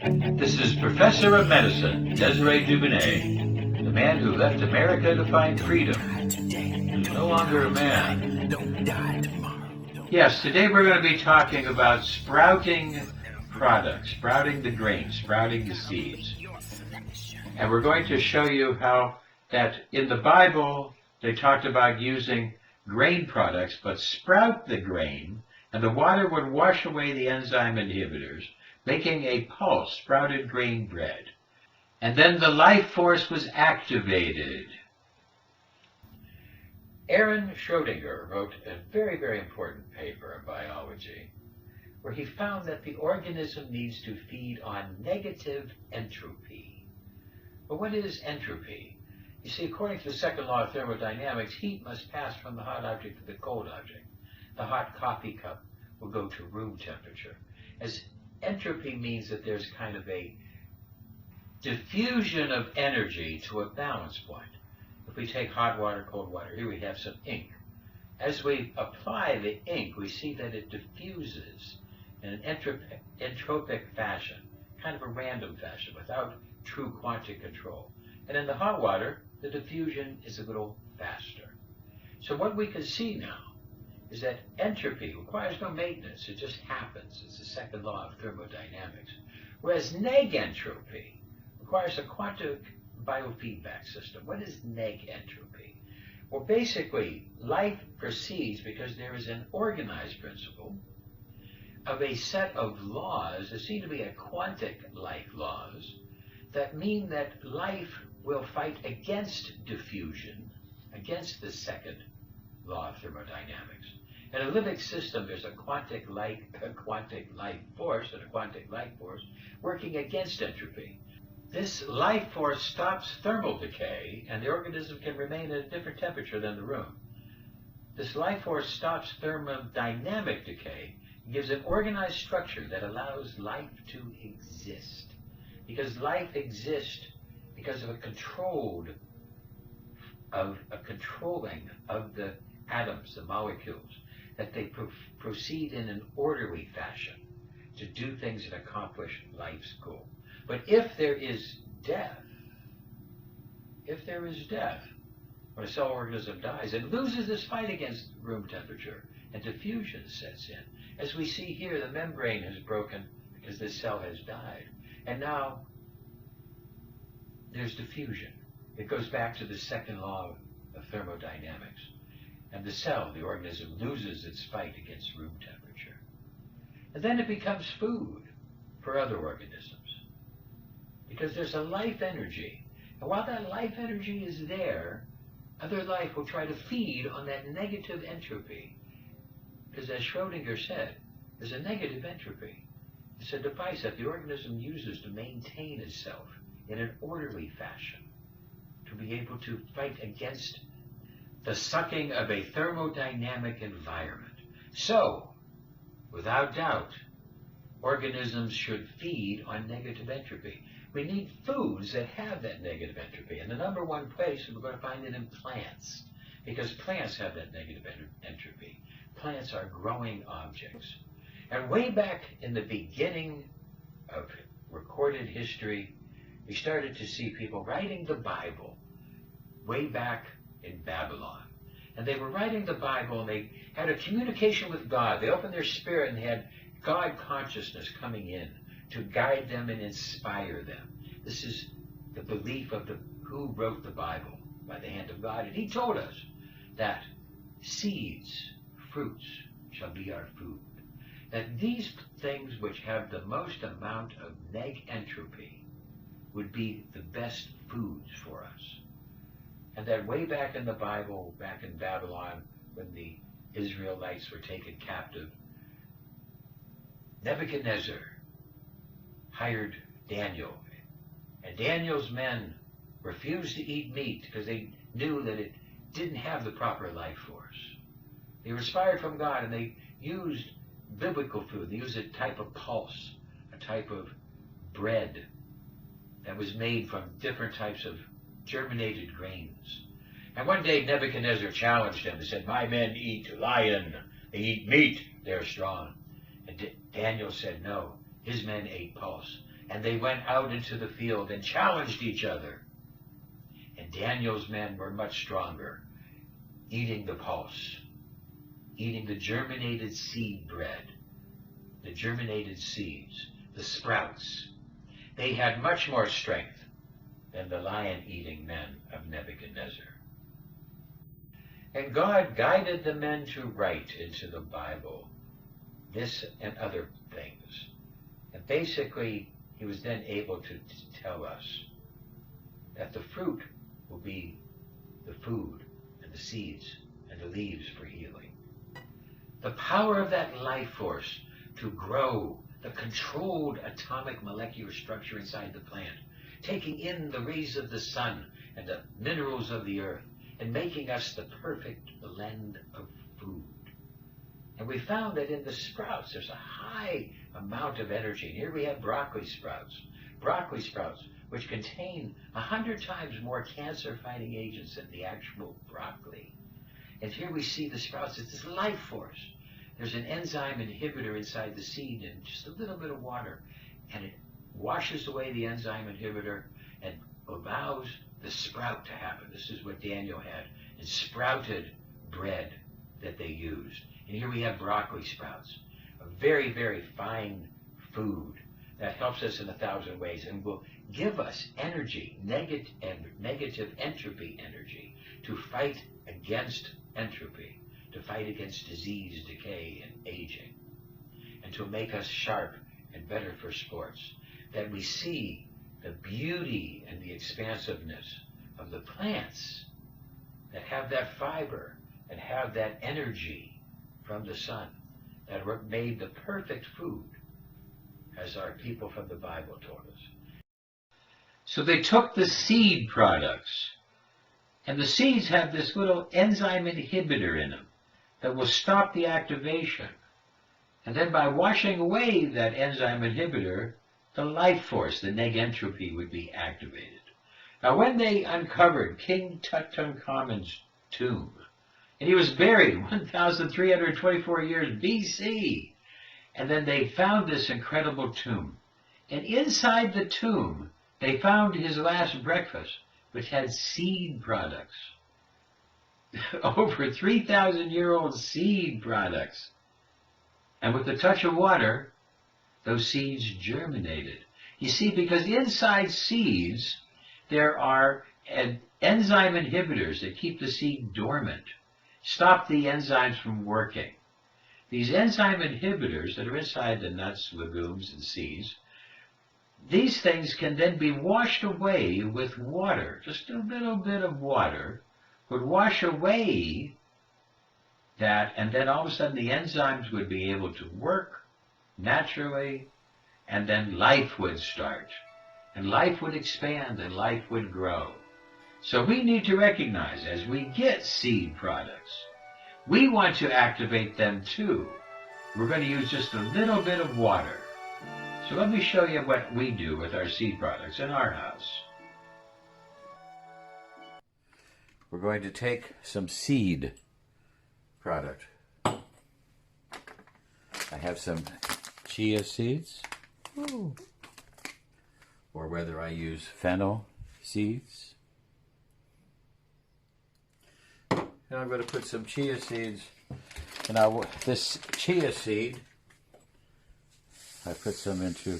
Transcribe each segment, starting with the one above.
This is Professor of Medicine, Desiree Dubonnet, the man who left America to find freedom. He's no longer a man. Yes, today we're going to be talking about sprouting products, sprouting the grain, sprouting the seeds. And we're going to show you how that in the Bible they talked about using grain products, but sprout the grain, and the water would wash away the enzyme inhibitors, making a pulse, sprouted grain bread. And then the life force was activated. Aaron Schrodinger wrote a very, very important paper in biology where he found that the organism needs to feed on negative entropy. But what is entropy? You see, according to the second law of thermodynamics, heat must pass from the hot object to the cold object. The hot coffee cup will go to room temperature. As entropy means that there's kind of a diffusion of energy to a balance point. If we take hot water, cold water, here we have some ink. As we apply the ink, we see that it diffuses in an entropic fashion, kind of a random fashion, without true quantum control. And in the hot water, the diffusion is a little faster. So what we can see now is that entropy requires no maintenance. It just happens. It's the second law of thermodynamics. Whereas negentropy requires a quantum biofeedback system. What is negentropy? Well, basically, life proceeds because there is an organized principle of a set of laws that seem to be a quantic-like laws that mean that life will fight against diffusion, against the second law of thermodynamics. In a living system, there's a quantic life force and a quantic life force working against entropy. This life force stops thermal decay, and the organism can remain at a different temperature than the room. This life force stops thermodynamic decay and gives an organized structure that allows life to exist. Because life exists because of a controlling of the atoms, the molecules, that they proceed in an orderly fashion to do things and accomplish life's goal. But if there is death, when a cell organism dies, it loses this fight against room temperature, and diffusion sets in. As we see here, the membrane has broken because this cell has died. And now there's diffusion. It goes back to the second law of thermodynamics. And the cell, the organism, loses its fight against room temperature. And then it becomes food for other organisms. Because there's a life energy. And while that life energy is there, other life will try to feed on that negative entropy. Because as Schrodinger said, there's a negative entropy. It's a device that the organism uses to maintain itself in an orderly fashion, to be able to fight against the sucking of a thermodynamic environment. So, without doubt, organisms should feed on negative entropy. We need foods that have that negative entropy. And the number one place, we're going to find it in plants, because plants have that negative entropy. Plants are growing objects. And way back in the beginning of recorded history, we started to see people writing the Bible way back in Babylon. And they were writing the Bible, and they had a communication with God. They opened their spirit and had God consciousness coming in to guide them and inspire them. This is the belief of who wrote the Bible by the hand of God. And he told us that seeds, fruits, shall be our food. That these things which have the most amount of negentropy would be the best foods for us. And that way back in the Bible, back in Babylon, when the Israelites were taken captive, Nebuchadnezzar hired Daniel. And Daniel's men refused to eat meat because they knew that it didn't have the proper life force. They were inspired from God, and they used biblical food. They used a type of pulse, a type of bread that was made from different types of germinated grains. And one day Nebuchadnezzar challenged him and said, "My men eat lion, they eat meat, they're strong." And Daniel said no, his men ate pulse. And they went out into the field and challenged each other. And Daniel's men were much stronger, eating the pulse, eating the germinated seed bread, the germinated seeds, the sprouts. They had much more strength than the lion-eating men of Nebuchadnezzar. And God guided the men to write into the Bible this and other things. And basically, he was then able to tell us that the fruit will be the food and the seeds and the leaves for healing. The power of that life force to grow the controlled atomic molecular structure inside the plant, taking in the rays of the sun and the minerals of the earth, and making us the perfect blend of food. And we found that in the sprouts, there's a high amount of energy. And here we have broccoli sprouts, which contain 100 times more cancer-fighting agents than the actual broccoli. And here we see the sprouts. It's this life force. There's an enzyme inhibitor inside the seed and just a little bit of water. And it washes away the enzyme inhibitor and allows the sprout to happen. This is what Daniel had. And sprouted bread that they used. And here we have broccoli sprouts, a very, very fine food that helps us in 1,000 ways and will give us energy, negative entropy energy, to fight against entropy, to fight against disease, decay, and aging, and to make us sharp and better for sports. That we see the beauty and the expansiveness of the plants that have that fiber and have that energy from the sun, that were made the perfect food, as our people from the Bible told us. So they took the seed products, and the seeds have this little enzyme inhibitor in them that will stop the activation. And then by washing away that enzyme inhibitor, the life force, the negentropy, would be activated. Now when they uncovered King Tutankhamun's tomb, and he was buried 1,324 years BC. And then they found this incredible tomb. And inside the tomb, they found his last breakfast, which had seed products. Over 3,000-year-old seed products. And with the touch of water, those seeds germinated. You see, because inside seeds, there are enzyme inhibitors that keep the seed dormant. Stop the enzymes from working. These enzyme inhibitors that are inside the nuts, legumes, and seeds, these things can then be washed away with water. Just a little bit of water would wash away that, and then all of a sudden the enzymes would be able to work naturally, and then life would start. And life would expand, and life would grow. So we need to recognize, as we get seed products, we want to activate them too. We're going to use just a little bit of water. So let me show you what we do with our seed products in our house. We're going to take some seed product. I have some chia seeds, or whether I use fennel seeds. And I'm going to put some chia seeds. And this chia seed, I put some into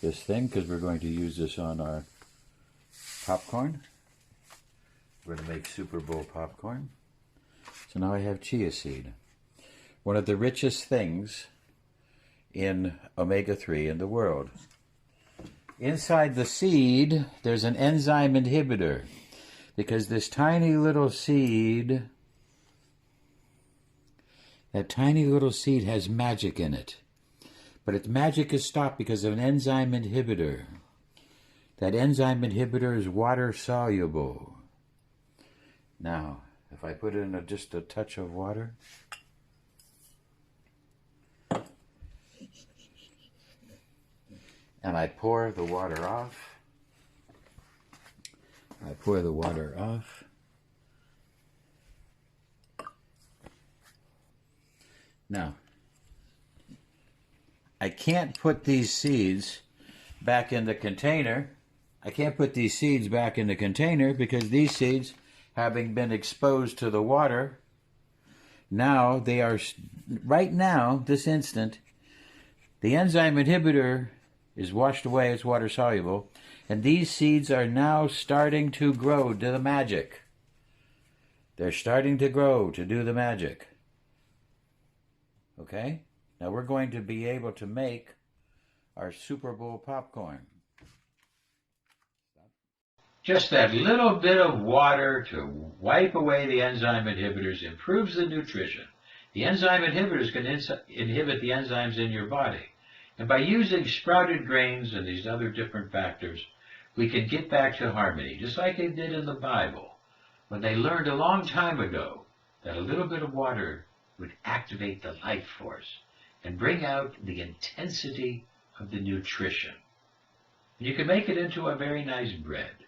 this thing because we're going to use this on our popcorn. We're going to make Super Bowl popcorn. So now I have chia seed. One of the richest things in omega-3 in the world. Inside the seed, there's an enzyme inhibitor. Because this tiny little seed, that tiny little seed has magic in it. But its magic is stopped because of an enzyme inhibitor. That enzyme inhibitor is water soluble. Now, if I put in just a touch of water, and I pour the water off, Now, I can't put these seeds back in the container. I can't put these seeds back in the container because these seeds, having been exposed to the water, now they are, right now, this instant, the enzyme inhibitor is washed away, it's water soluble, and these seeds are now starting to grow, do the magic. They're starting to grow to do the magic. Okay? Now we're going to be able to make our Super Bowl popcorn. Just that little bit of water to wipe away the enzyme inhibitors improves the nutrition. The enzyme inhibitors can inhibit the enzymes in your body. And by using sprouted grains and these other different factors, we can get back to harmony, just like they did in the Bible, when they learned a long time ago that a little bit of water would activate the life force and bring out the intensity of the nutrition. You can make it into a very nice bread.